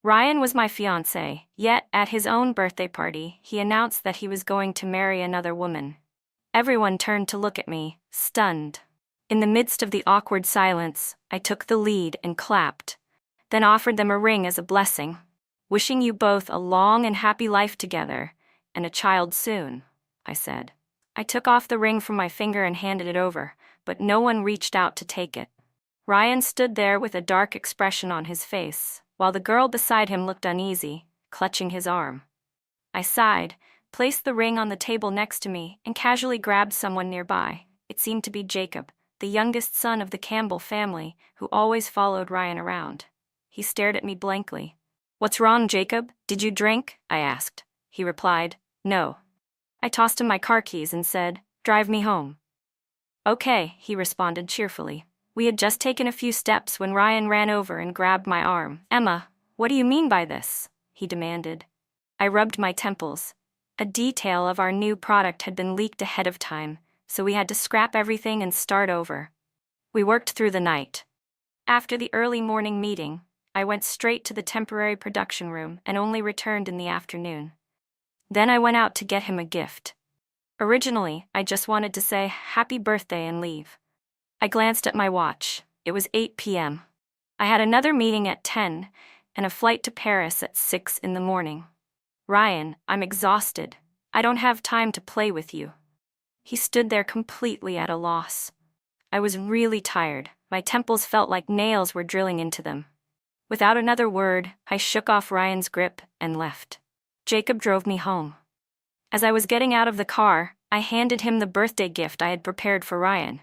Ryan was my fiancé, yet at his own birthday party, he announced that he was going to marry another woman. Everyone turned to look at me, stunned. In the midst of the awkward silence, I took the lead and clapped, then offered them a ring as a blessing. "Wishing you both a long and happy life together, and a child soon," I said. I took off the ring from my finger and handed it over, but no one reached out to take it. Ryan stood there with a dark expression on his face, while the girl beside him looked uneasy, clutching his arm. I sighed, placed the ring on the table next to me, and casually grabbed someone nearby. It seemed to be Jacob, the youngest son of the Campbell family, who always followed Ryan around. He stared at me blankly. "What's wrong, Jacob? Did you drink?" I asked. He replied, "No." I tossed him my car keys and said, "Drive me home." "Okay," he responded cheerfully. We had just taken a few steps when Ryan ran over and grabbed my arm. "Emma, what do you mean by this?" he demanded. I rubbed my temples. A detail of our new product had been leaked ahead of time, so we had to scrap everything and start over. We worked through the night. After the early morning meeting, I went straight to the temporary production room and only returned in the afternoon. Then I went out to get him a gift. Originally, I just wanted to say happy birthday and leave. I glanced at my watch. It was 8 p.m. I had another meeting at 10 and a flight to Paris at 6 in the morning. "Ryan, I'm exhausted. I don't have time to play with you." He stood there completely at a loss. I was really tired. My temples felt like nails were drilling into them. Without another word, I shook off Ryan's grip and left. Jacob drove me home. As I was getting out of the car, I handed him the birthday gift I had prepared for Ryan.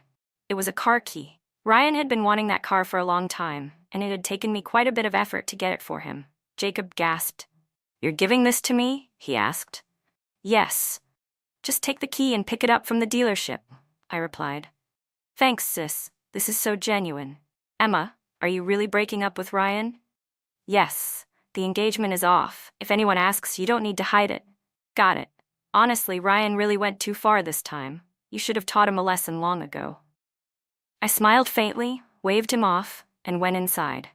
It was a car key. Ryan had been wanting that car for a long time, and it had taken me quite a bit of effort to get it for him. Jacob gasped. "You're giving this to me?" he asked. "Yes. Just take the key and pick it up from the dealership," I replied. "Thanks, sis. This is so genuine. Emma, are you really breaking up with Ryan?" "Yes. The engagement is off. If anyone asks, you don't need to hide it." "Got it. Honestly, Ryan really went too far this time. You should have taught him a lesson long ago." I smiled faintly, waved him off, and went inside.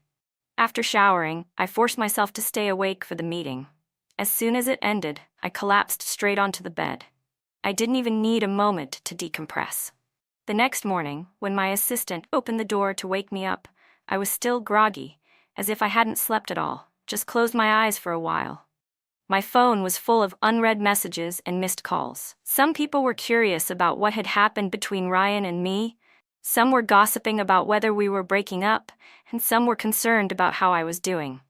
After showering, I forced myself to stay awake for the meeting. As soon as it ended, I collapsed straight onto the bed. I didn't even need a moment to decompress. The next morning, when my assistant opened the door to wake me up, I was still groggy, as if I hadn't slept at all, just closed my eyes for a while. My phone was full of unread messages and missed calls. Some people were curious about what had happened between Ryan and me. Some were gossiping about whether we were breaking up, and some were concerned about how I was doing.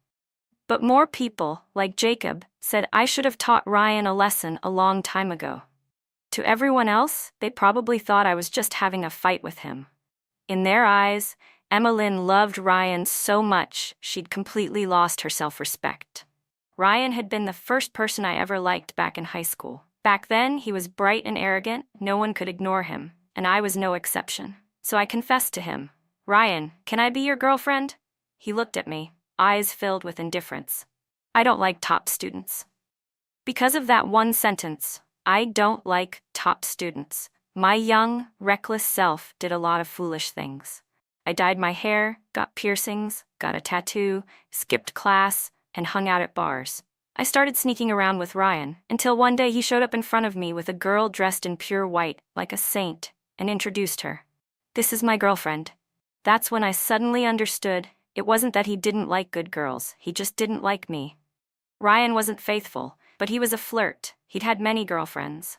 But more people, like Jacob, said I should have taught Ryan a lesson a long time ago. To everyone else, they probably thought I was just having a fight with him. In their eyes, Emmeline loved Ryan so much she'd completely lost her self-respect. Ryan had been the first person I ever liked back in high school. Back then, he was bright and arrogant, no one could ignore him, and I was no exception. So I confessed to him, "Ryan, can I be your girlfriend?" He looked at me, eyes filled with indifference. "I don't like top students." Because of that one sentence, I don't like top students. My young, reckless self did a lot of foolish things. I dyed my hair, got piercings, got a tattoo, skipped class, and hung out at bars. I started sneaking around with Ryan, until one day he showed up in front of me with a girl dressed in pure white, like a saint, and introduced her. "This is my girlfriend." That's when I suddenly understood, it wasn't that he didn't like good girls, he just didn't like me. Ryan wasn't faithful, but he was a flirt. He'd had many girlfriends.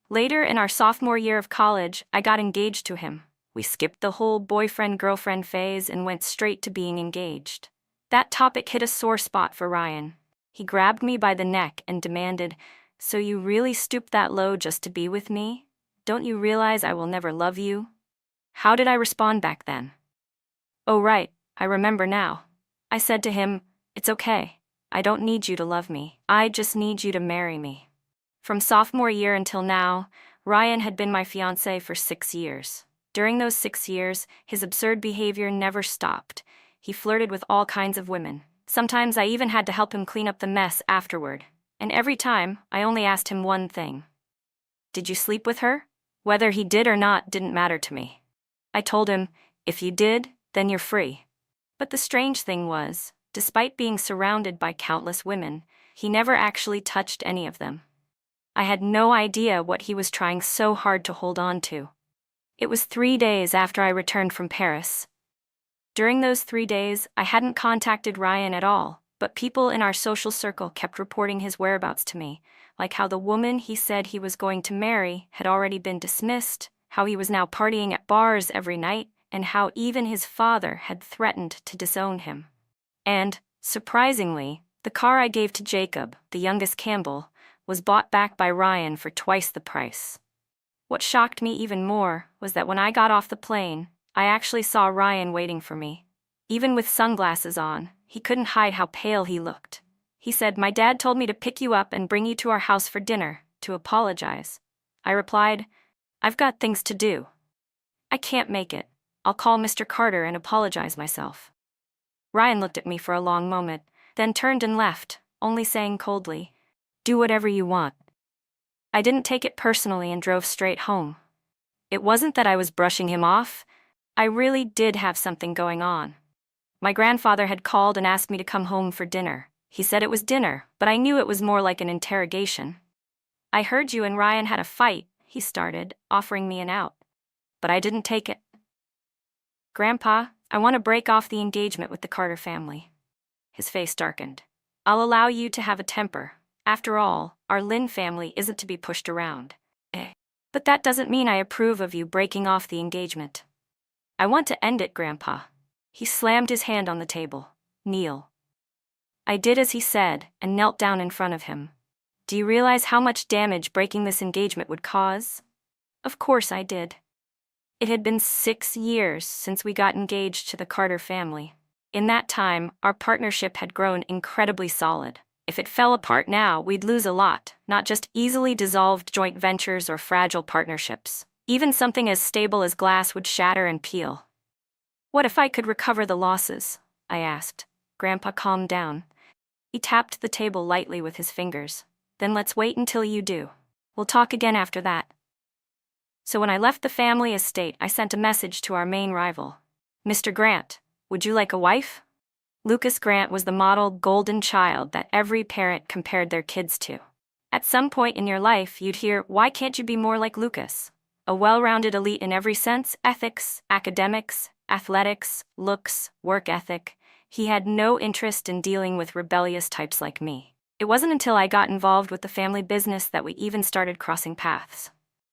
Later in our sophomore year of college, I got engaged to him. We skipped the whole boyfriend-girlfriend phase and went straight to being engaged. That topic hit a sore spot for Ryan. He grabbed me by the neck and demanded, "So you really stooped that low just to be with me? Don't you realize I will never love you?" How did I respond back then? "Oh right, I remember now." I said to him, "It's okay. I don't need you to love me. I just need you to marry me." From sophomore year until now, Ryan had been my fiancé for 6 years. During those 6 years, his absurd behavior never stopped. He flirted with all kinds of women. Sometimes I even had to help him clean up the mess afterward. And every time, I only asked him one thing. "Did you sleep with her?" Whether he did or not didn't matter to me. I told him, "If you did, then you're free." But the strange thing was, Despite being surrounded by countless women, he never actually touched any of them. I had no idea what he was trying so hard to hold on to. It was 3 days after I returned from Paris. During those 3 days, I hadn't contacted Ryan at all, but people in our social circle kept reporting his whereabouts to me, like how the woman he said he was going to marry had already been dismissed, how he was now partying at bars every night, and how even his father had threatened to disown him. And, surprisingly, the car I gave to Jacob, the youngest Campbell, was bought back by Ryan for twice the price. What shocked me even more was that when I got off the plane, I actually saw Ryan waiting for me. Even with sunglasses on, he couldn't hide how pale he looked. He said, "My dad told me to pick you up and bring you to our house for dinner, to apologize." I replied, "I've got things to do. I can't make it. I'll call Mr. Carter and apologize myself." Ryan looked at me for a long moment, then turned and left, only saying coldly, "Do whatever you want." I didn't take it personally and drove straight home. It wasn't that I was brushing him off. I really did have something going on. My grandfather had called and asked me to come home for dinner. He said it was dinner, but I knew it was more like an interrogation. "I heard you and Ryan had a fight," he started, offering me an out. But I didn't take it. "Grandpa, I want to break off the engagement with the Carter family." His face darkened. "I'll allow you to have a temper. After all, our Lynn family isn't to be pushed around. But that doesn't mean I approve of you breaking off the engagement. I want to end it, Grandpa." He slammed his hand on the table. "Kneel." I did as he said and knelt down in front of him. Do you realize how much damage breaking this engagement would cause? Of course I did. It had been 6 years since we got engaged to the Carter family. In that time, our partnership had grown incredibly solid. If it fell apart now, we'd lose a lot, not just easily dissolved joint ventures or fragile partnerships. Even something as stable as glass would shatter and peel. "What if I could recover the losses?" I asked. Grandpa calmed down. He tapped the table lightly with his fingers. "Then let's wait until you do. We'll talk again after that." So when I left the family estate, I sent a message to our main rival. "Mr. Grant, would you like a wife?" Lucas Grant was the model golden child that every parent compared their kids to. At some point in your life, you'd hear, "Why can't you be more like Lucas?" A well-rounded elite in every sense: ethics, academics, athletics, looks, work ethic. He had no interest in dealing with rebellious types like me. It wasn't until I got involved with the family business that we even started crossing paths.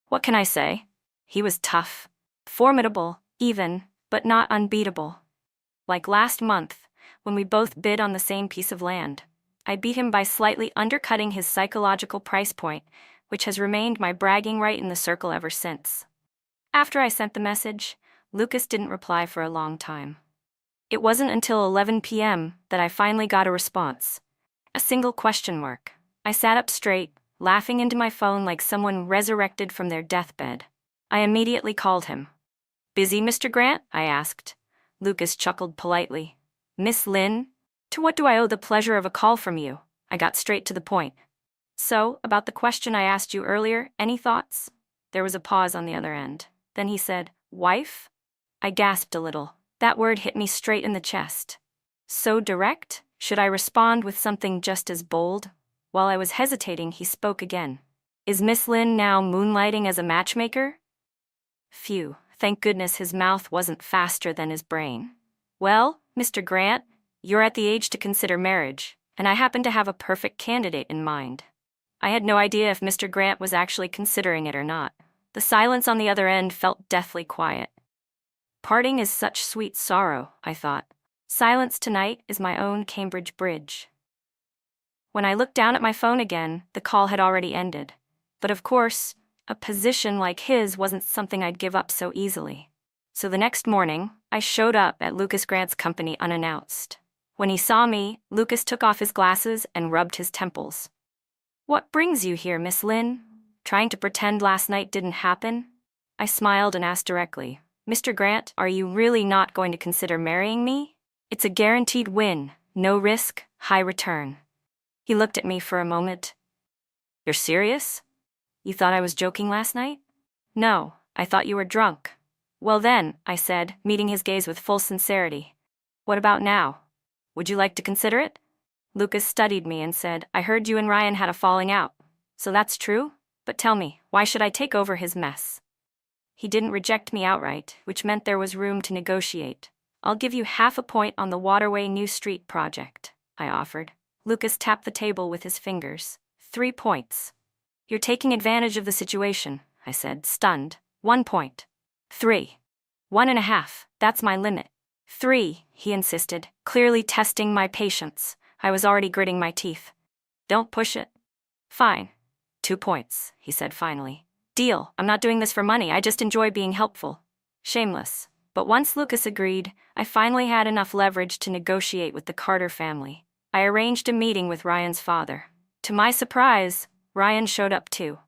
What can I say? He was tough, formidable, even, but not unbeatable. Like last month, when we both bid on the same piece of land, I beat him by slightly undercutting his psychological price point, which has remained my bragging right in the circle ever since. After I sent the message, Lucas didn't reply for a long time. It wasn't until 11 p.m. that I finally got a response. A single question mark. I sat up straight, laughing into my phone like someone resurrected from their deathbed. I immediately called him. "Busy, Mr. Grant?" I asked. Lucas chuckled politely. "Miss Lynn? To what do I owe the pleasure of a call from you?" I got straight to the point. "So, about the question I asked you earlier, any thoughts?" There was a pause on the other end. Then he said, "Wife?" I gasped a little. That word hit me straight in the chest. So direct? Should I respond with something just as bold? While I was hesitating, he spoke again. "Is Miss Lynn now moonlighting as a matchmaker?" Phew, thank goodness his mouth wasn't faster than his brain. "Well, Mr. Grant, you're at the age to consider marriage, and I happen to have a perfect candidate in mind." I had no idea if Mr. Grant was actually considering it or not. The silence on the other end felt deathly quiet. Parting is such sweet sorrow, I thought. Silence tonight is my own Cambridge Bridge. When I looked down at my phone again, the call had already ended. But of course, a position like his wasn't something I'd give up so easily. So the next morning, I showed up at Lucas Grant's company unannounced. When he saw me, Lucas took off his glasses and rubbed his temples. "What brings you here, Miss Lynn? Trying to pretend last night didn't happen?" I smiled and asked directly, "Mr. Grant, are you really not going to consider marrying me? It's a guaranteed win, no risk, high return." He looked at me for a moment. "You're serious? You thought I was joking last night?" "No, I thought you were drunk." "Well then," I said, meeting his gaze with full sincerity, "what about now? Would you like to consider it? Lucas studied me and said, I heard you and Ryan had a falling out. So that's true? But tell me, why should I take over his mess? He didn't reject me outright, which meant there was room to negotiate. I'll give you half a point on the Waterway New Street project, I offered. Lucas tapped the table with his fingers. 3 points. You're taking advantage of the situation, I said, stunned. 1 point. 3. 1.5, that's my limit. 3, he insisted, clearly testing my patience. I was already gritting my teeth. Don't push it. Fine. 2 points, he said finally. Deal, I'm not doing this for money, I just enjoy being helpful. Shameless. But once Lucas agreed, I finally had enough leverage to negotiate with the Carter family. I arranged a meeting with Ryan's father. To my surprise, Ryan showed up too.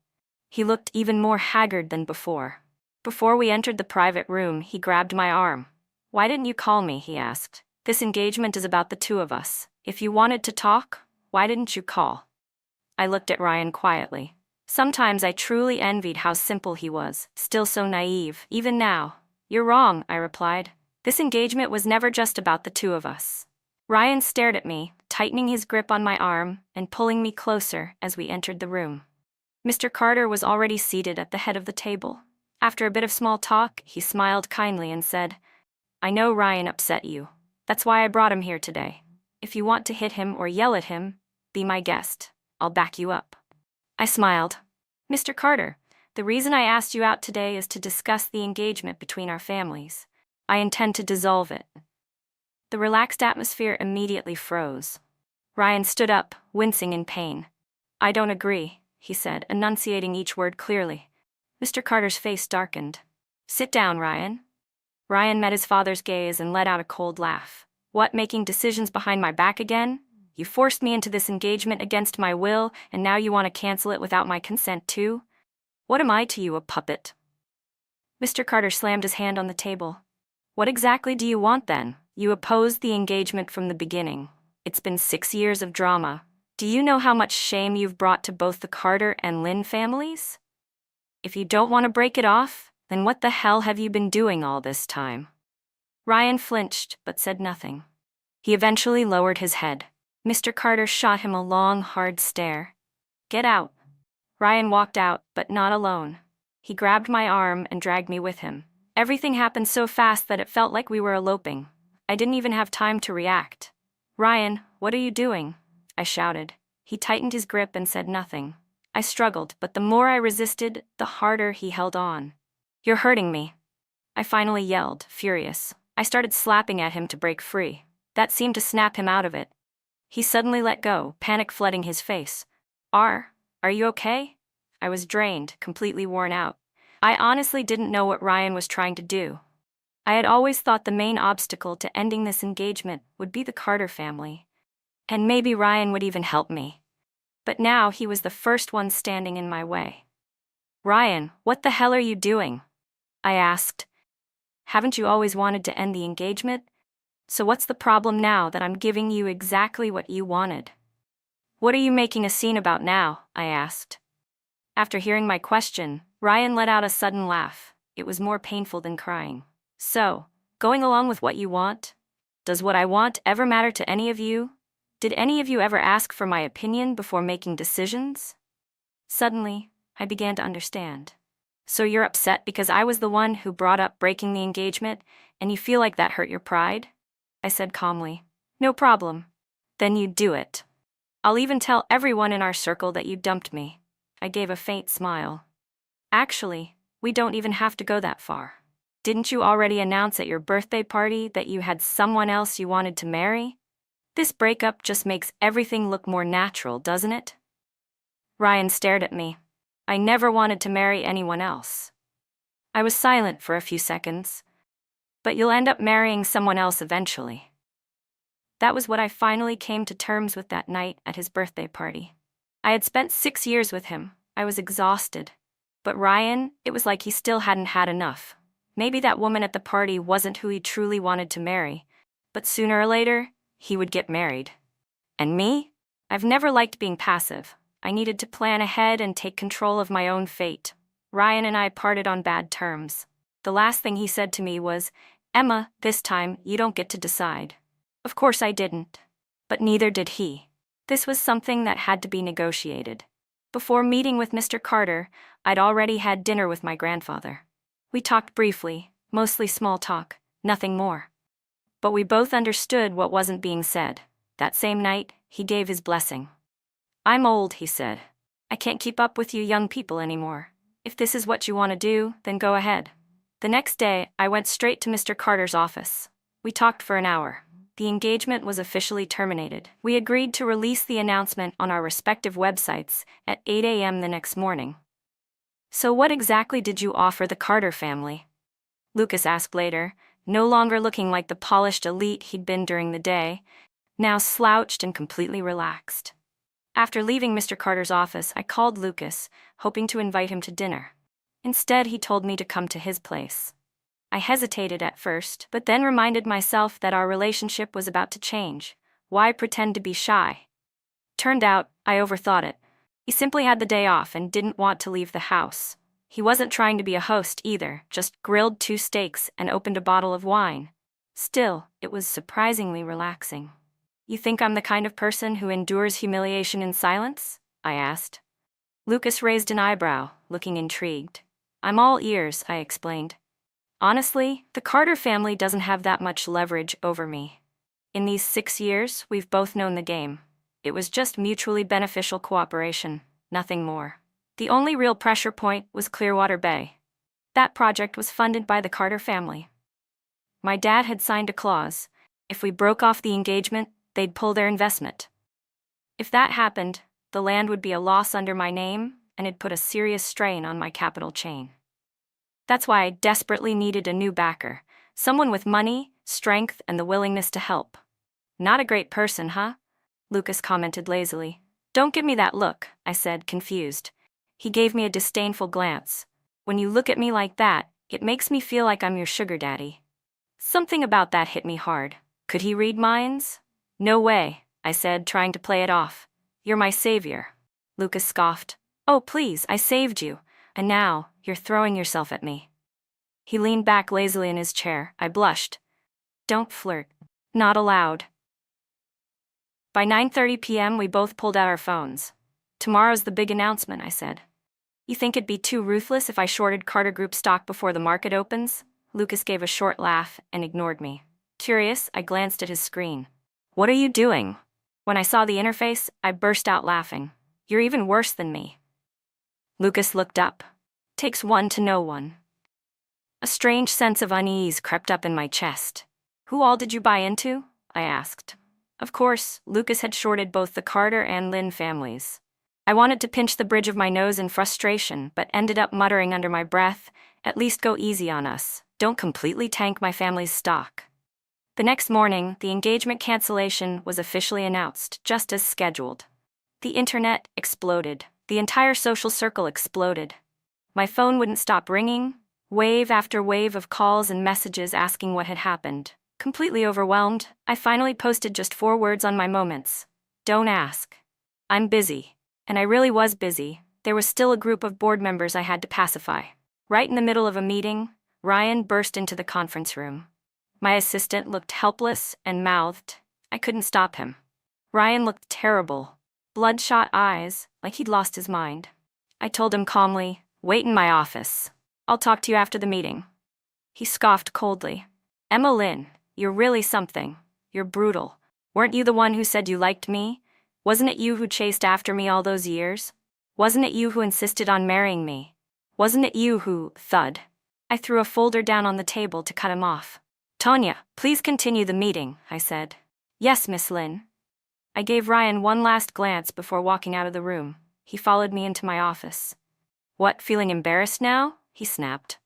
He looked even more haggard than before. Before we entered the private room, he grabbed my arm. Why didn't you call me, he asked. This engagement is about the 2 of us. If you wanted to talk, why didn't you call? I looked at Ryan quietly. Sometimes I truly envied how simple he was, still so naive, even now. You're wrong, I replied. This engagement was never just about the 2 of us. Ryan stared at me, tightening his grip on my arm and pulling me closer as we entered the room. Mr. Carter was already seated at the head of the table. After a bit of small talk, he smiled kindly and said, I know Ryan upset you. That's why I brought him here today. If you want to hit him or yell at him, be my guest. I'll back you up. I smiled. Mr. Carter, the reason I asked you out today is to discuss the engagement between our families. I intend to dissolve it. The relaxed atmosphere immediately froze. Ryan stood up, wincing in pain. I don't agree, he said, enunciating each word clearly. Mr. Carter's face darkened. Sit down, Ryan. Ryan met his father's gaze and let out a cold laugh. What, making decisions behind my back again? You forced me into this engagement against my will, and now you want to cancel it without my consent too? What am I to you, a puppet? Mr. Carter slammed his hand on the table. What exactly do you want then? You opposed the engagement from the beginning. It's been 6 years of drama. Do you know how much shame you've brought to both the Carter and Lynn families? If you don't want to break it off, then what the hell have you been doing all this time? Ryan flinched, but said nothing. He eventually lowered his head. Mr. Carter shot him a long, hard stare. Get out. Ryan walked out, but not alone. He grabbed my arm and dragged me with him. Everything happened so fast that it felt like we were eloping. I didn't even have time to react. Ryan, what are you doing? I shouted. He tightened his grip and said nothing. I struggled, but the more I resisted, the harder he held on. You're hurting me. I finally yelled, furious. I started slapping at him to break free. That seemed to snap him out of it. He suddenly let go, panic flooding his face. Are you okay? I was drained, completely worn out. I honestly didn't know what Ryan was trying to do. I had always thought the main obstacle to ending this engagement would be the Carter family. And maybe Ryan would even help me. But now he was the first one standing in my way. Ryan, what the hell are you doing? I asked. Haven't you always wanted to end the engagement? So what's the problem now that I'm giving you exactly what you wanted? What are you making a scene about now? I asked. After hearing my question, Ryan let out a sudden laugh. It was more painful than crying. So, going along with what you want? Does what I want ever matter to any of you? Did any of you ever ask for my opinion before making decisions? Suddenly, I began to understand. So you're upset because I was the one who brought up breaking the engagement, and you feel like that hurt your pride? I said calmly. No problem. Then you do it. I'll even tell everyone in our circle that you dumped me. I gave a faint smile. Actually, we don't even have to go that far. Didn't you already announce at your birthday party that you had someone else you wanted to marry? This breakup just makes everything look more natural, doesn't it? Ryan stared at me. I never wanted to marry anyone else. I was silent for a few seconds. But you'll end up marrying someone else eventually. That was what I finally came to terms with that night at his birthday party. I had spent 6 years with him. I was exhausted. But Ryan, it was like he still hadn't had enough. Maybe that woman at the party wasn't who he truly wanted to marry. But sooner or later, he would get married. And me? I've never liked being passive. I needed to plan ahead and take control of my own fate. Ryan and I parted on bad terms. The last thing he said to me was, Emma, this time, you don't get to decide. Of course I didn't. But neither did he. This was something that had to be negotiated. Before meeting with Mr. Carter, I'd already had dinner with my grandfather. We talked briefly, mostly small talk, nothing more. But we both understood what wasn't being said. That same night, he gave his blessing. "I'm old," he said. "I can't keep up with you young people anymore. If this is what you want to do, then go ahead." The next day, I went straight to Mr. Carter's office. We talked for an hour. The engagement was officially terminated. We agreed to release the announcement on our respective websites at 8 a.m. the next morning. "So what exactly did you offer the Carter family?" Lucas asked later, no longer looking like the polished elite he'd been during the day, now slouched and completely relaxed. After leaving Mr. Carter's office, I called Lucas, hoping to invite him to dinner. Instead, he told me to come to his place. I hesitated at first, but then reminded myself that our relationship was about to change. Why pretend to be shy? Turned out, I overthought it. He simply had the day off and didn't want to leave the house. He wasn't trying to be a host either, just grilled 2 steaks and opened a bottle of wine. Still, it was surprisingly relaxing. "You think I'm the kind of person who endures humiliation in silence?" I asked. Lucas raised an eyebrow, looking intrigued. "I'm all ears," I explained. "Honestly, the Carter family doesn't have that much leverage over me. In these 6 years, we've both known the game. It was just mutually beneficial cooperation, nothing more. The only real pressure point was Clearwater Bay. That project was funded by the Carter family. My dad had signed a clause. If we broke off the engagement, they'd pull their investment. If that happened, the land would be a loss under my name, and it'd put a serious strain on my capital chain. That's why I desperately needed a new backer, someone with money, strength, and the willingness to help." "Not a great person, huh?" Lucas commented lazily. "Don't give me that look," I said, confused. He gave me a disdainful glance. "When you look at me like that, it makes me feel like I'm your sugar daddy." Something about that hit me hard. Could he read minds? "No way," I said, trying to play it off. "You're my savior." Lucas scoffed. "Oh, please, I saved you. And now, you're throwing yourself at me." He leaned back lazily in his chair. I blushed. "Don't flirt. Not allowed." By 9:30 p.m., we both pulled out our phones. "Tomorrow's the big announcement," I said. "You think it'd be too ruthless if I shorted Carter Group stock before the market opens?" Lucas gave a short laugh and ignored me. Curious, I glanced at his screen. "What are you doing?" When I saw the interface, I burst out laughing. "You're even worse than me." Lucas looked up. "Takes one to know one." A strange sense of unease crept up in my chest. "Who all did you buy into?" I asked. Of course, Lucas had shorted both the Carter and Lynn families. I wanted to pinch the bridge of my nose in frustration, but ended up muttering under my breath, "At least go easy on us. Don't completely tank my family's stock." The next morning, the engagement cancellation was officially announced, just as scheduled. The internet exploded. The entire social circle exploded. My phone wouldn't stop ringing, wave after wave of calls and messages asking what had happened. Completely overwhelmed, I finally posted just 4 words on my moments. "Don't ask. I'm busy." And I really was busy. There was still a group of board members I had to pacify. Right in the middle of a meeting, Ryan burst into the conference room. My assistant looked helpless and mouthed. I couldn't stop him. Ryan looked terrible. Bloodshot eyes, like he'd lost his mind. I told him calmly, "Wait in my office. I'll talk to you after the meeting." He scoffed coldly. "Emma Lynn, you're really something. You're brutal. Weren't you the one who said you liked me? Wasn't it you who chased after me all those years? Wasn't it you who insisted on marrying me? Wasn't it you who—" Thud. I threw a folder down on the table to cut him off. "Tanya, please continue the meeting," I said. "Yes, Miss Lynn." I gave Ryan one last glance before walking out of the room. He followed me into my office. "What, feeling embarrassed now?" he snapped.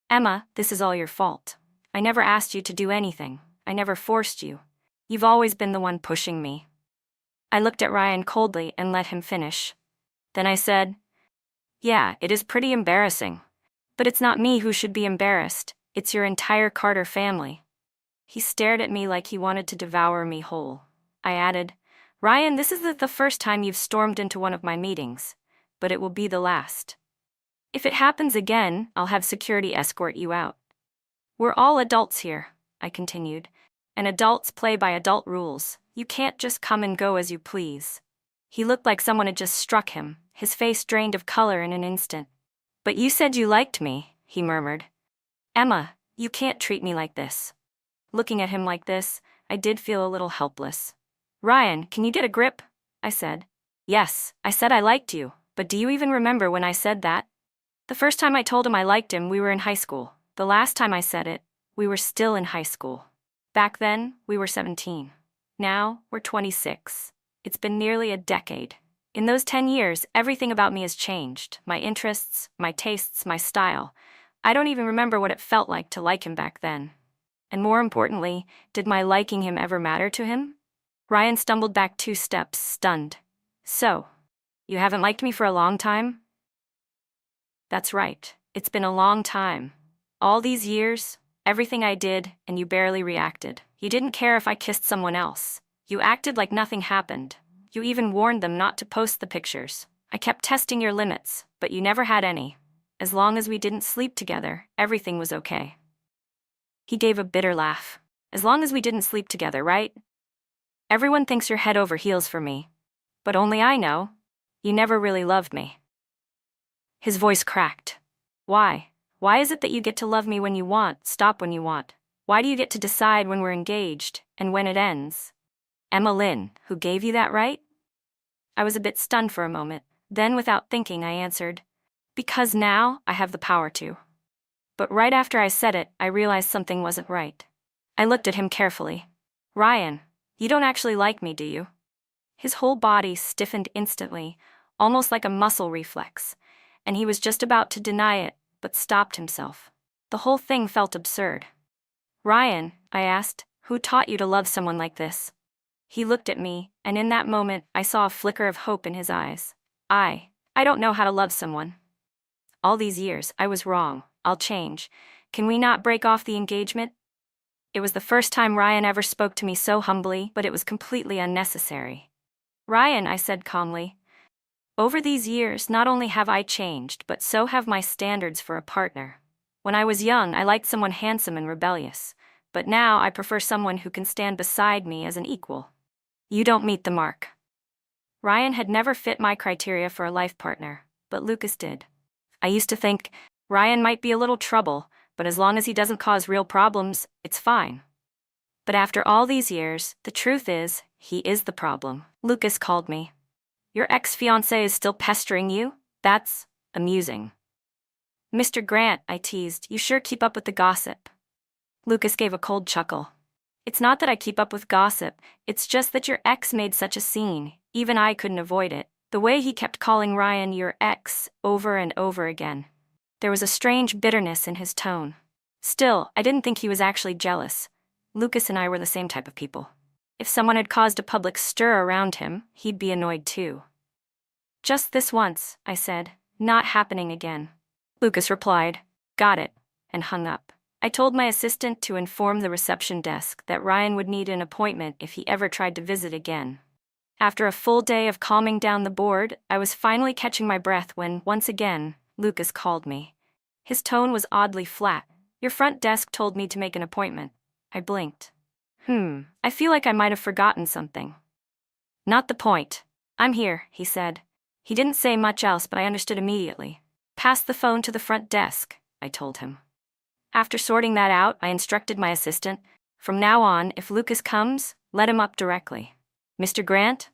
"Emma, this is all your fault. I never asked you to do anything. I never forced you. You've always been the one pushing me." I looked at Ryan coldly and let him finish. Then I said, "Yeah, it is pretty embarrassing. But it's not me who should be embarrassed. It's your entire Carter family." He stared at me like he wanted to devour me whole. I added, "Ryan, this is the first time you've stormed into one of my meetings, but it will be the last. If it happens again, I'll have security escort you out. We're all adults here," I continued, and adults play by adult rules. You can't just come and go as you please. He looked like someone had just struck him, his face drained of color in an instant. But you said you liked me, he murmured. Emma, you can't treat me like this. Looking at him like this, I did feel a little helpless. Ryan, can you get a grip? I said. Yes, I said I liked you, but do you even remember when I said that? The first time I told him I liked him, we were in high school. The last time I said it, we were still in high school. Back then, we were 17. Now, we're 26. It's been nearly a decade. In those 10 years, everything about me has changed. My interests, my tastes, my style. I don't even remember what it felt like to like him back then. And more importantly, did my liking him ever matter to him? Ryan stumbled back 2 steps, stunned. So, you haven't liked me for a long time? That's right. It's been a long time. All these years, everything I did, and you barely reacted. You didn't care if I kissed someone else. You acted like nothing happened. You even warned them not to post the pictures. I kept testing your limits, but you never had any. As long as we didn't sleep together, everything was okay. He gave a bitter laugh. As long as we didn't sleep together, right? Everyone thinks you're head over heels for me. But only I know. You never really loved me. His voice cracked. Why? Why is it that you get to love me when you want, stop when you want? Why do you get to decide when we're engaged, and when it ends? Emma Lynn, who gave you that right? I was a bit stunned for a moment. Then, without thinking, I answered, because now I have the power to. But right after I said it, I realized something wasn't right. I looked at him carefully. Ryan, you don't actually like me, do you? His whole body stiffened instantly, almost like a muscle reflex, and he was just about to deny it, but stopped himself. The whole thing felt absurd. Ryan, I asked, who taught you to love someone like this? He looked at me, and in that moment, I saw a flicker of hope in his eyes. I don't know how to love someone. All these years, I was wrong. I'll change. Can we not break off the engagement? It was the first time Ryan ever spoke to me so humbly, but it was completely unnecessary. Ryan, I said calmly, over these years, not only have I changed, but so have my standards for a partner. When I was young, I liked someone handsome and rebellious, but now I prefer someone who can stand beside me as an equal. You don't meet the mark. Ryan had never fit my criteria for a life partner, but Lucas did. I used to think, Ryan might be a little trouble, but as long as he doesn't cause real problems, it's fine. But after all these years, the truth is, he is the problem. Lucas called me. Your ex-fiancé is still pestering you? That's amusing. Mr. Grant, I teased, you sure keep up with the gossip. Lucas gave a cold chuckle. It's not that I keep up with gossip, it's just that your ex made such a scene, even I couldn't avoid it. The way he kept calling Ryan your ex over and over again. There was a strange bitterness in his tone. Still, I didn't think he was actually jealous. Lucas and I were the same type of people. If someone had caused a public stir around him, he'd be annoyed too. Just this once, I said, not happening again. Lucas replied, got it, and hung up. I told my assistant to inform the reception desk that Ryan would need an appointment if he ever tried to visit again. After a full day of calming down the board, I was finally catching my breath when, once again, Lucas called me. His tone was oddly flat. Your front desk told me to make an appointment. I blinked. I feel like I might have forgotten something. Not the point. I'm here, he said. He didn't say much else, but I understood immediately. Pass the phone to the front desk, I told him. After sorting that out, I instructed my assistant, from now on, if Lucas comes, let him up directly. Mr. Grant?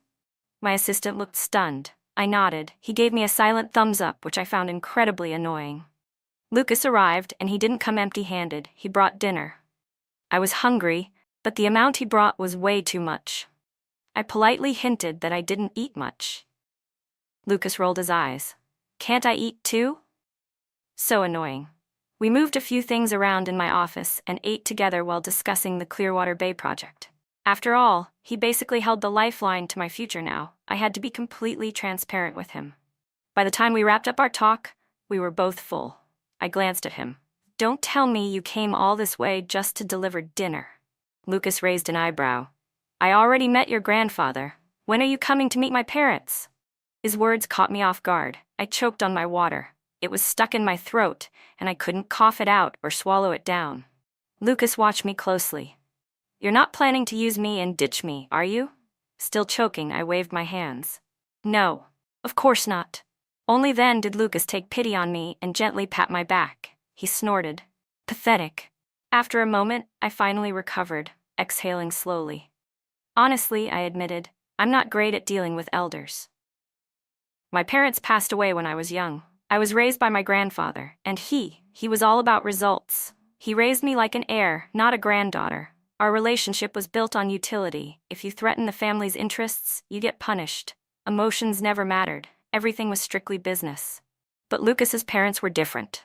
My assistant looked stunned. I nodded. He gave me a silent thumbs up, which I found incredibly annoying. Lucas arrived, and he didn't come empty-handed. He brought dinner. I was hungry, but the amount he brought was way too much. I politely hinted that I didn't eat much. Lucas rolled his eyes. Can't I eat too? So annoying. We moved a few things around in my office and ate together while discussing the Clearwater Bay project. After all, he basically held the lifeline to my future now. I had to be completely transparent with him. By the time we wrapped up our talk, we were both full. I glanced at him. Don't tell me you came all this way just to deliver dinner. Lucas raised an eyebrow. I already met your grandfather. When are you coming to meet my parents? His words caught me off guard. I choked on my water. It was stuck in my throat, and I couldn't cough it out or swallow it down. Lucas watched me closely. You're not planning to use me and ditch me, are you? Still choking, I waved my hands. No, of course not. Only then did Lucas take pity on me and gently pat my back. He snorted. Pathetic. After a moment, I finally recovered, exhaling slowly. Honestly, I admitted, I'm not great at dealing with elders. My parents passed away when I was young. I was raised by my grandfather, and he was all about results. He raised me like an heir, not a granddaughter. Our relationship was built on utility. If you threaten the family's interests, you get punished. Emotions never mattered. Everything was strictly business. But Lucas's parents were different.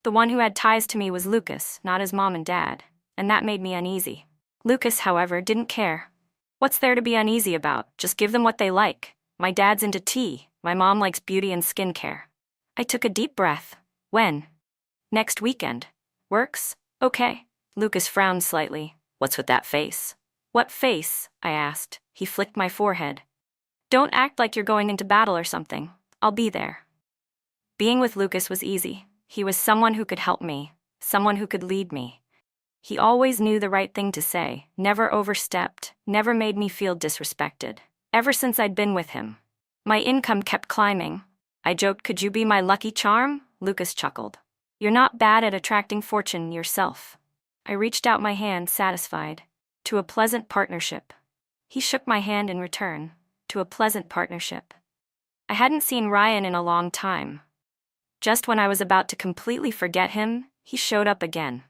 The one who had ties to me was Lucas, not his mom and dad, and that made me uneasy. Lucas, however, didn't care. What's there to be uneasy about? Just give them what they like. My dad's into tea. My mom likes beauty and skincare. I took a deep breath. When? Next weekend. Works? Okay. Lucas frowned slightly. What's with that face? What face? I asked. He flicked my forehead. Don't act like you're going into battle or something. I'll be there. Being with Lucas was easy. He was someone who could help me, someone who could lead me. He always knew the right thing to say, never overstepped, never made me feel disrespected. Ever since I'd been with him, my income kept climbing. I joked, could you be my lucky charm? Lucas chuckled. You're not bad at attracting fortune yourself. I reached out my hand, satisfied. To a pleasant partnership. He shook my hand in return. To a pleasant partnership. I hadn't seen Ryan in a long time. Just when I was about to completely forget him, he showed up again,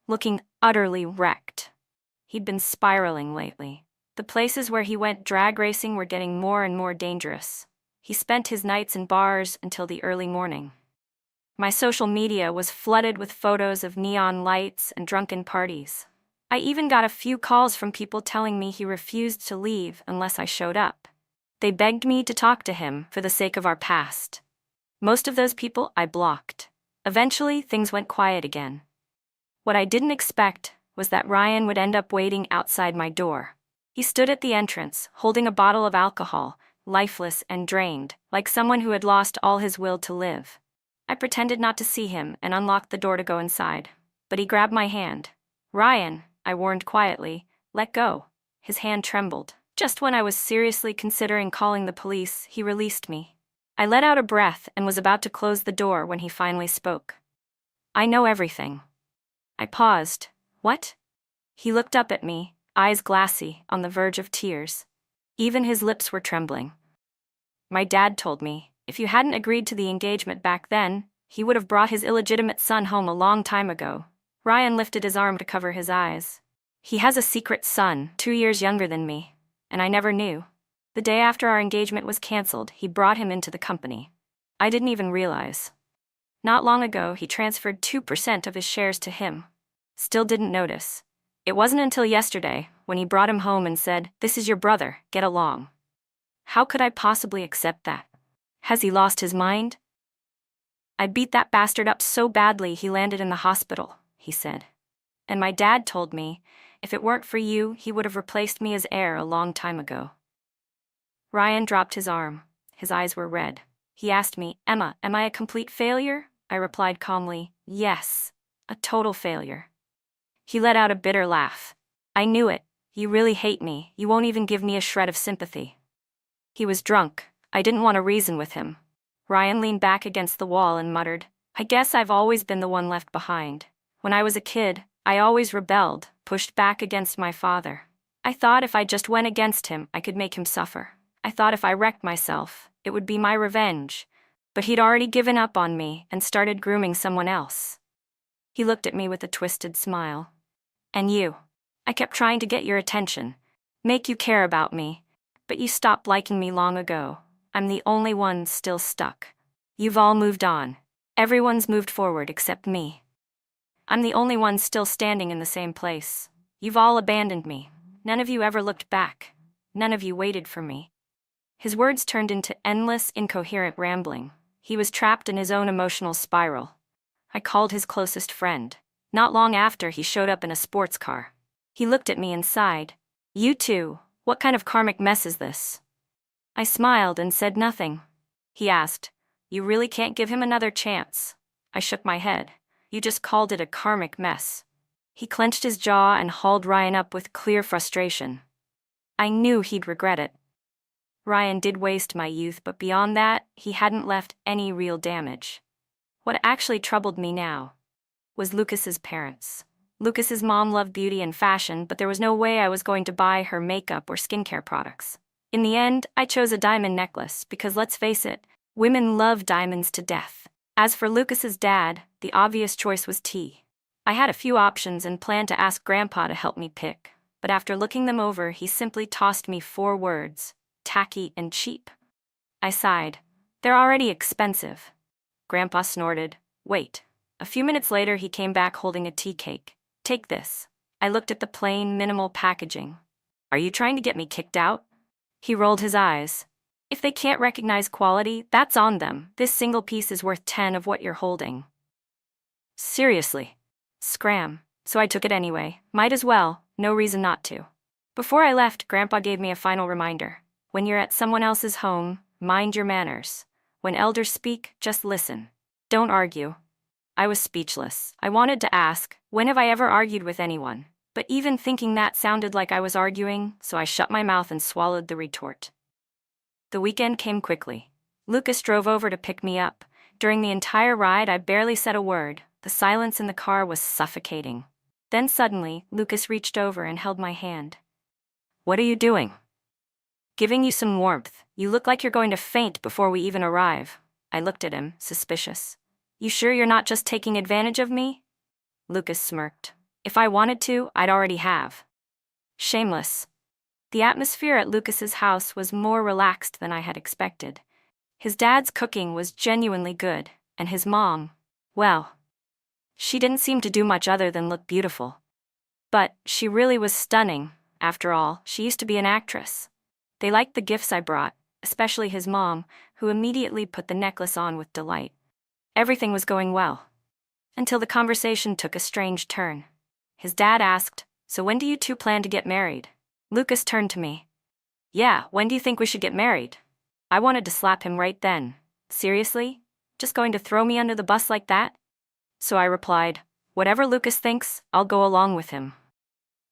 looking utterly wrecked. He'd been spiraling lately. The places where he went drag racing were getting more and more dangerous. He spent his nights in bars until the early morning. My social media was flooded with photos of neon lights and drunken parties. I even got a few calls from people telling me he refused to leave unless I showed up. They begged me to talk to him for the sake of our past. Most of those people I blocked. Eventually, things went quiet again. What I didn't expect was that Ryan would end up waiting outside my door. He stood at the entrance, holding a bottle of alcohol, lifeless and drained, like someone who had lost all his will to live. I pretended not to see him and unlocked the door to go inside. But he grabbed my hand. Ryan, I warned quietly, let go. His hand trembled. Just when I was seriously considering calling the police, he released me. I let out a breath and was about to close the door when he finally spoke. I know everything. I paused. What? He looked up at me, eyes glassy, on the verge of tears. Even his lips were trembling. My dad told me, if you hadn't agreed to the engagement back then, he would have brought his illegitimate son home a long time ago. Ryan lifted his arm to cover his eyes. He has a secret son, 2 years younger than me, and I never knew. The day after our engagement was canceled, he brought him into the company. I didn't even realize. Not long ago, he transferred 2% of his shares to him. Still didn't notice. It wasn't until yesterday, when he brought him home and said, "This is your brother, get along." How could I possibly accept that? Has he lost his mind? I beat that bastard up so badly he landed in the hospital, he said. And my dad told me, if it weren't for you, he would have replaced me as heir a long time ago. Ryan dropped his arm. His eyes were red. He asked me, Emma, am I a complete failure? I replied calmly, yes, a total failure. He let out a bitter laugh. I knew it. You really hate me. You won't even give me a shred of sympathy. He was drunk. I didn't want to reason with him. Ryan leaned back against the wall and muttered, I guess I've always been the one left behind. When I was a kid, I always rebelled, pushed back against my father. I thought if I just went against him, I could make him suffer. I thought if I wrecked myself, it would be my revenge. But he'd already given up on me and started grooming someone else. He looked at me with a twisted smile. And you. I kept trying to get your attention, make you care about me, but you stopped liking me long ago. I'm the only one still stuck. You've all moved on. Everyone's moved forward except me. I'm the only one still standing in the same place. You've all abandoned me. None of you ever looked back. None of you waited for me. His words turned into endless, incoherent rambling. He was trapped in his own emotional spiral. I called his closest friend. Not long after, he showed up in a sports car. He looked at me and sighed. You too. What kind of karmic mess is this? I smiled and said nothing. He asked, You really can't give him another chance? I shook my head. You just called it a karmic mess. He clenched his jaw and hauled Ryan up with clear frustration. I knew he'd regret it. Ryan did waste my youth, but beyond that, he hadn't left any real damage. What actually troubled me now was Lucas's parents. Lucas's mom loved beauty and fashion, but there was no way I was going to buy her makeup or skincare products. In the end, I chose a diamond necklace because, let's face it, women love diamonds to death. As for Lucas's dad, the obvious choice was tea. I had a few options and planned to ask Grandpa to help me pick, but after looking them over, he simply tossed me 4 words: tacky and cheap. I sighed. They're already expensive. Grandpa snorted. Wait. A few minutes later, he came back holding a tea cake. Take this. I looked at the plain, minimal packaging. Are you trying to get me kicked out? He rolled his eyes. If they can't recognize quality, that's on them. This single piece is worth 10 of what you're holding. Seriously. Scram. So I took it anyway. Might as well. No reason not to. Before I left, Grandpa gave me a final reminder. When you're at someone else's home, mind your manners. When elders speak, just listen. Don't argue. I was speechless. I wanted to ask, when have I ever argued with anyone? But even thinking that sounded like I was arguing, so I shut my mouth and swallowed the retort. The weekend came quickly. Lucas drove over to pick me up. During the entire ride, I barely said a word. The silence in the car was suffocating. Then suddenly, Lucas reached over and held my hand. What are you doing? Giving you some warmth. You look like you're going to faint before we even arrive. I looked at him, suspicious. You sure you're not just taking advantage of me? Lucas smirked. If I wanted to, I'd already have. Shameless. The atmosphere at Lucas's house was more relaxed than I had expected. His dad's cooking was genuinely good, and his mom, well, she didn't seem to do much other than look beautiful. But she really was stunning. After all, she used to be an actress. They liked the gifts I brought, especially his mom, who immediately put the necklace on with delight. Everything was going well. Until the conversation took a strange turn. His dad asked, "So when do you two plan to get married?" Lucas turned to me. "Yeah, when do you think we should get married?" I wanted to slap him right then. Seriously? Just going to throw me under the bus like that? So I replied, "Whatever Lucas thinks, I'll go along with him."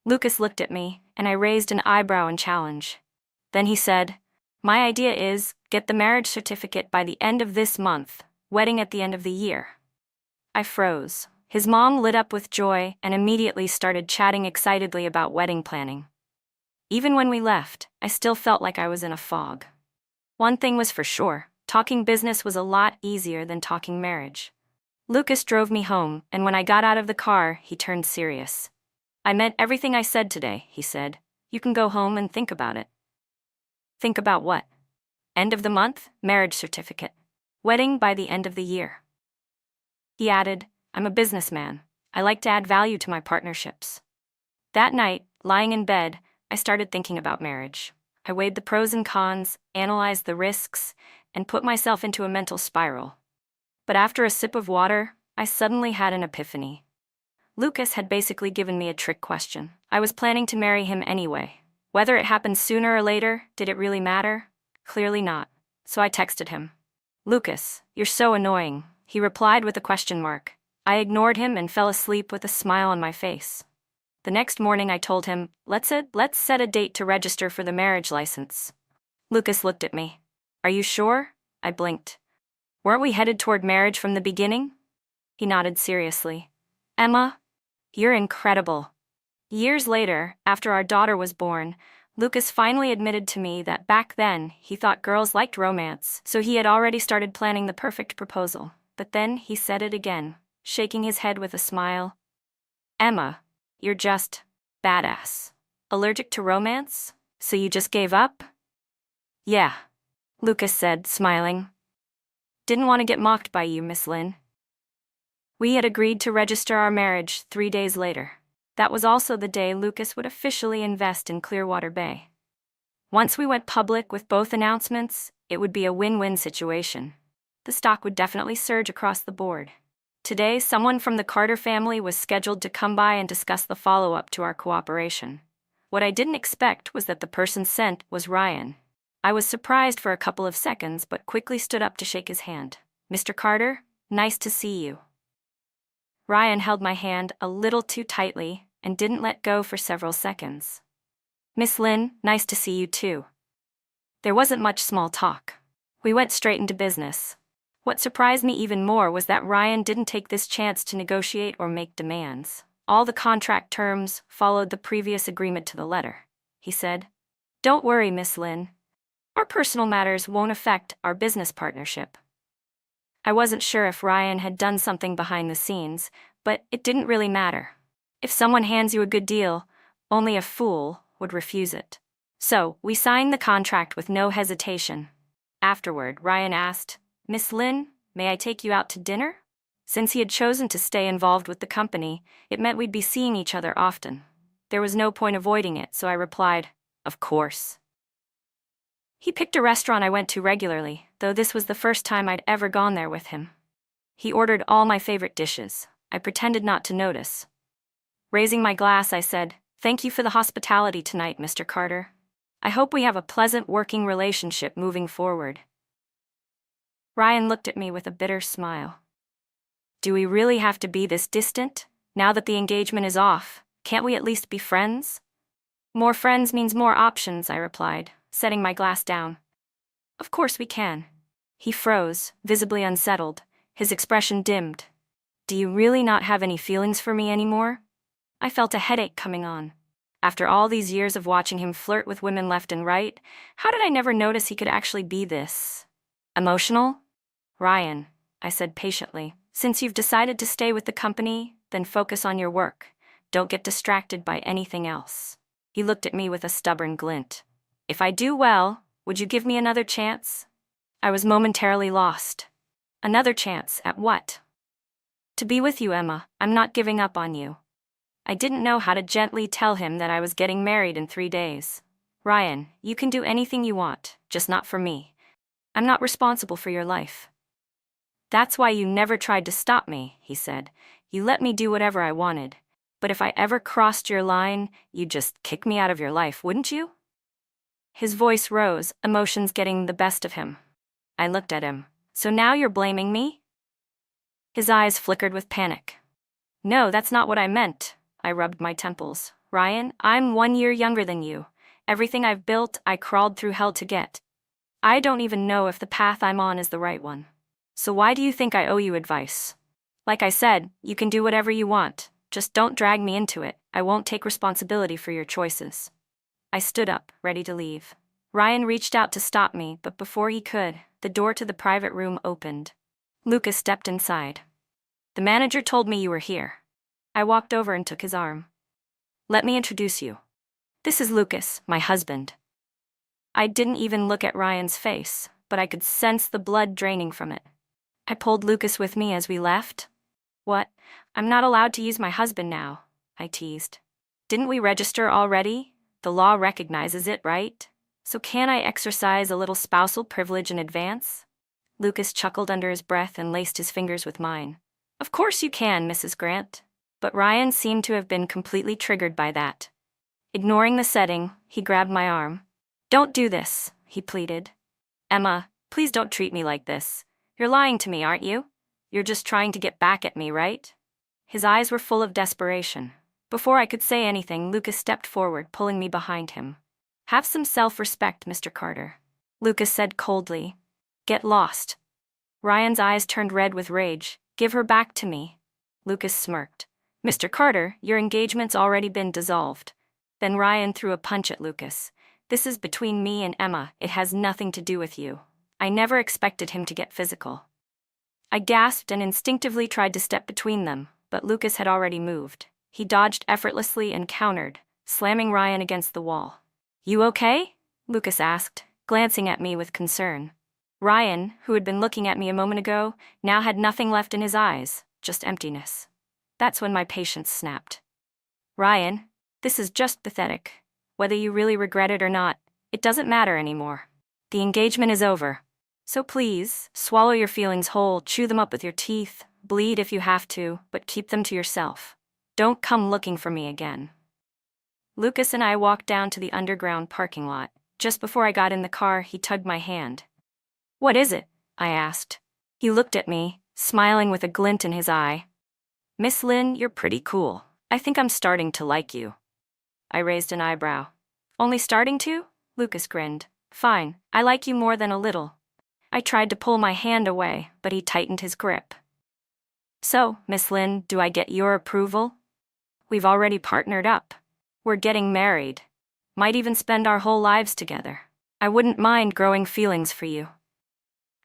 Lucas looked at me, and I raised an eyebrow in challenge. Then he said, "My idea is, get the marriage certificate by the end of this month, wedding at the end of the year." I froze. His mom lit up with joy and immediately started chatting excitedly about wedding planning. Even when we left, I still felt like I was in a fog. One thing was for sure, talking business was a lot easier than talking marriage. Lucas drove me home, and when I got out of the car, he turned serious. "I meant everything I said today," he said. "You can go home and think about it." Think about what? End of the month, marriage certificate. Wedding by the end of the year. He added, "I'm a businessman. I like to add value to my partnerships." That night, lying in bed, I started thinking about marriage. I weighed the pros and cons, analyzed the risks, and put myself into a mental spiral. But after a sip of water, I suddenly had an epiphany. Lucas had basically given me a trick question. I was planning to marry him anyway. Whether it happened sooner or later, did it really matter? Clearly not. So I texted him. "Lucas, you're so annoying." He replied with a question mark. I ignored him and fell asleep with a smile on my face. The next morning I told him, let's set a date to register for the marriage license. Lucas looked at me. "Are you sure?" I blinked. "Weren't we headed toward marriage from the beginning?" He nodded seriously. "Emma, you're incredible." Years later, after our daughter was born, Lucas finally admitted to me that back then he thought girls liked romance, so he had already started planning the perfect proposal. But then he said it again, shaking his head with a smile. "Emma, you're just badass. Allergic to romance? So you just gave up?" "Yeah," Lucas said, smiling. "Didn't want to get mocked by you, Miss Lynn." We had agreed to register our marriage 3 days later. That was also the day Lucas would officially invest in Clearwater Bay. Once we went public with both announcements, it would be a win-win situation. The stock would definitely surge across the board. Today, someone from the Carter family was scheduled to come by and discuss the follow-up to our cooperation. What I didn't expect was that the person sent was Ryan. I was surprised for a couple of seconds, but quickly stood up to shake his hand. "Mr. Carter, nice to see you." Ryan held my hand a little too tightly and didn't let go for several seconds. Miss Lynn, nice to see you too. There wasn't much small talk. We went straight into business. What surprised me even more was that Ryan didn't take this chance to negotiate or make demands. All the contract terms followed the previous agreement to the letter. He said, "Don't worry, Miss Lynn. Our personal matters won't affect our business partnership." I wasn't sure if Ryan had done something behind the scenes, but it didn't really matter. If someone hands you a good deal, only a fool would refuse it. So, we signed the contract with no hesitation. Afterward, Ryan asked, "Miss Lynn, may I take you out to dinner?" Since he had chosen to stay involved with the company, it meant we'd be seeing each other often. There was no point avoiding it, so I replied, "Of course." He picked a restaurant I went to regularly, though this was the first time I'd ever gone there with him. He ordered all my favorite dishes. I pretended not to notice. Raising my glass, I said, "Thank you for the hospitality tonight, Mr. Carter. I hope we have a pleasant working relationship moving forward." Ryan looked at me with a bitter smile. "Do we really have to be this distant? Now that the engagement is off, can't we at least be friends?" "More friends means more options," I replied, setting my glass down. "Of course we can." He froze, visibly unsettled. His expression dimmed. "Do you really not have any feelings for me anymore?" I felt a headache coming on. After all these years of watching him flirt with women left and right, how did I never notice he could actually be this emotional? "Ryan," I said patiently, "since you've decided to stay with the company, then focus on your work. Don't get distracted by anything else." He looked at me with a stubborn glint. "If I do well, would you give me another chance?" I was momentarily lost. Another chance at what? "To be with you, Emma. I'm not giving up on you." I didn't know how to gently tell him that I was getting married in 3 days. "Ryan, you can do anything you want, just not for me. I'm not responsible for your life." "That's why you never tried to stop me," he said. "You let me do whatever I wanted. But if I ever crossed your line, you'd just kick me out of your life, wouldn't you?" His voice rose, emotions getting the best of him. I looked at him. "So now you're blaming me?" His eyes flickered with panic. "No, that's not what I meant." I rubbed my temples. "Ryan, I'm 1 year younger than you. Everything I've built, I crawled through hell to get. I don't even know if the path I'm on is the right one. So why do you think I owe you advice? Like I said, you can do whatever you want. Just don't drag me into it. I won't take responsibility for your choices." I stood up, ready to leave. Ryan reached out to stop me, but before he could, the door to the private room opened. Lucas stepped inside. "The manager told me you were here." I walked over and took his arm. "Let me introduce you. This is Lucas, my husband." I didn't even look at Ryan's face, but I could sense the blood draining from it. I pulled Lucas with me as we left. "What? I'm not allowed to use my husband now," I teased. "Didn't we register already? The law recognizes it, right? So can't I exercise a little spousal privilege in advance?" Lucas chuckled under his breath and laced his fingers with mine. "Of course you can, Mrs. Grant." But Ryan seemed to have been completely triggered by that. Ignoring the setting, he grabbed my arm. "Don't do this," he pleaded. "Emma, please don't treat me like this. You're lying to me, aren't you? You're just trying to get back at me, right?" His eyes were full of desperation. Before I could say anything, Lucas stepped forward, pulling me behind him. "Have some self-respect, Mr. Carter," Lucas said coldly. "Get lost." Ryan's eyes turned red with rage. "Give her back to me." Lucas smirked. "Mr. Carter, your engagement's already been dissolved." Then Ryan threw a punch at Lucas. "This is between me and Emma. It has nothing to do with you." I never expected him to get physical. I gasped and instinctively tried to step between them, but Lucas had already moved. He dodged effortlessly and countered, slamming Ryan against the wall. "You okay?" Lucas asked, glancing at me with concern. Ryan, who had been looking at me a moment ago, now had nothing left in his eyes, just emptiness. That's when my patience snapped. "Ryan, this is just pathetic. Whether you really regret it or not, it doesn't matter anymore. The engagement is over. So please, swallow your feelings whole, chew them up with your teeth, bleed if you have to, but keep them to yourself. Don't come looking for me again." Lucas and I walked down to the underground parking lot. Just before I got in the car, he tugged my hand. "What is it?" I asked. He looked at me, smiling with a glint in his eye. Miss Lynn, you're pretty cool. I think I'm starting to like you. I raised an eyebrow. Only starting to? Lucas grinned. Fine, I like you more than a little. I tried to pull my hand away, but he tightened his grip. So, Miss Lynn, do I get your approval? We've already partnered up. We're getting married. Might even spend our whole lives together. I wouldn't mind growing feelings for you.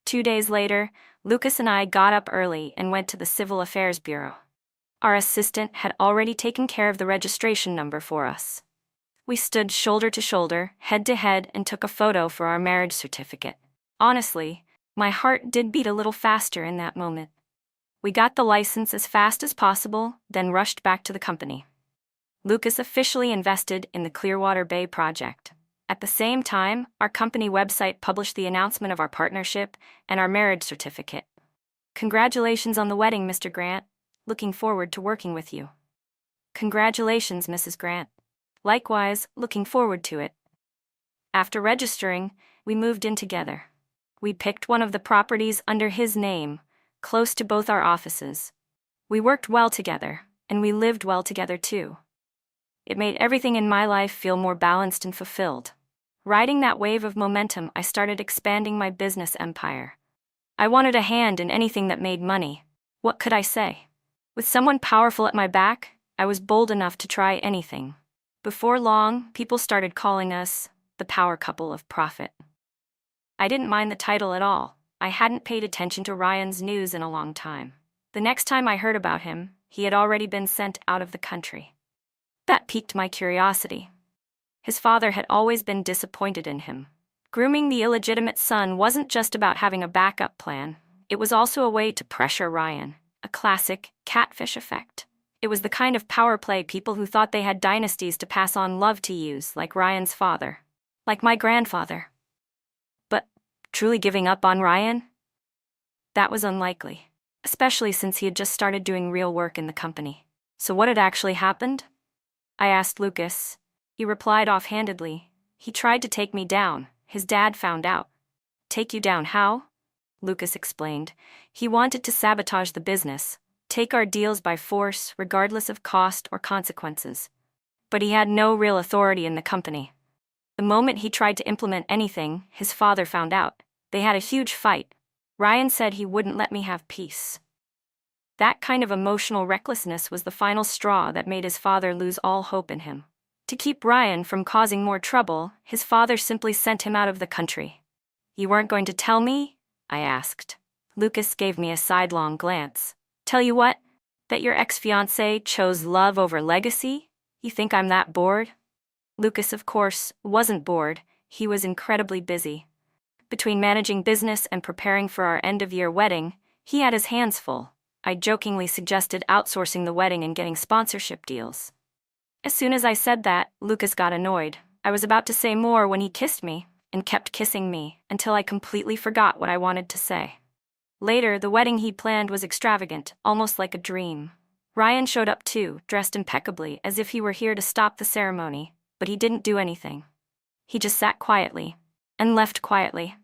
2 days later, Lucas and I got up early and went to the Civil Affairs Bureau. Our assistant had already taken care of the registration number for us. We stood shoulder to shoulder, head to head, and took a photo for our marriage certificate. Honestly, my heart did beat a little faster in that moment. We got the license as fast as possible, then rushed back to the company. Lucas officially invested in the Clearwater Bay project. At the same time, our company website published the announcement of our partnership and our marriage certificate. Congratulations on the wedding, Mr. Grant. Looking forward to working with you. Congratulations, Mrs. Grant. Likewise, looking forward to it. After registering, we moved in together. We picked one of the properties under his name, close to both our offices. We worked well together, and we lived well together too. It made everything in my life feel more balanced and fulfilled. Riding that wave of momentum, I started expanding my business empire. I wanted a hand in anything that made money. What could I say? With someone powerful at my back, I was bold enough to try anything. Before long, people started calling us the power couple of profit. I didn't mind the title at all. I hadn't paid attention to Ryan's news in a long time. The next time I heard about him, he had already been sent out of the country. That piqued my curiosity. His father had always been disappointed in him. Grooming the illegitimate son wasn't just about having a backup plan. It was also a way to pressure Ryan, a classic catfish effect. It was the kind of power play people who thought they had dynasties to pass on love to use, like Ryan's father, like my grandfather. But truly giving up on Ryan? That was unlikely, especially since he had just started doing real work in the company. So what had actually happened? I asked Lucas. He replied offhandedly. He tried to take me down. His dad found out. Take you down how? Lucas explained. He wanted to sabotage the business, take our deals by force, regardless of cost or consequences. But he had no real authority in the company. The moment he tried to implement anything, his father found out. They had a huge fight. Ryan said he wouldn't let me have peace. That kind of emotional recklessness was the final straw that made his father lose all hope in him. To keep Ryan from causing more trouble, his father simply sent him out of the country. You weren't going to tell me? I asked. Lucas gave me a sidelong glance. Tell you what? That your ex-fiancé chose love over legacy? You think I'm that bored? Lucas, of course, wasn't bored. He was incredibly busy. Between managing business and preparing for our end-of-year wedding, he had his hands full. I jokingly suggested outsourcing the wedding and getting sponsorship deals. As soon as I said that, Lucas got annoyed. I was about to say more when he kissed me, and kept kissing me, until I completely forgot what I wanted to say. Later, the wedding he planned was extravagant, almost like a dream. Ryan showed up too, dressed impeccably, as if he were here to stop the ceremony, but he didn't do anything. He just sat quietly, and left quietly.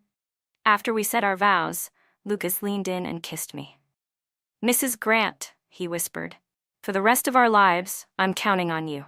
After we said our vows, Lucas leaned in and kissed me. Mrs. Grant, he whispered. For the rest of our lives, I'm counting on you.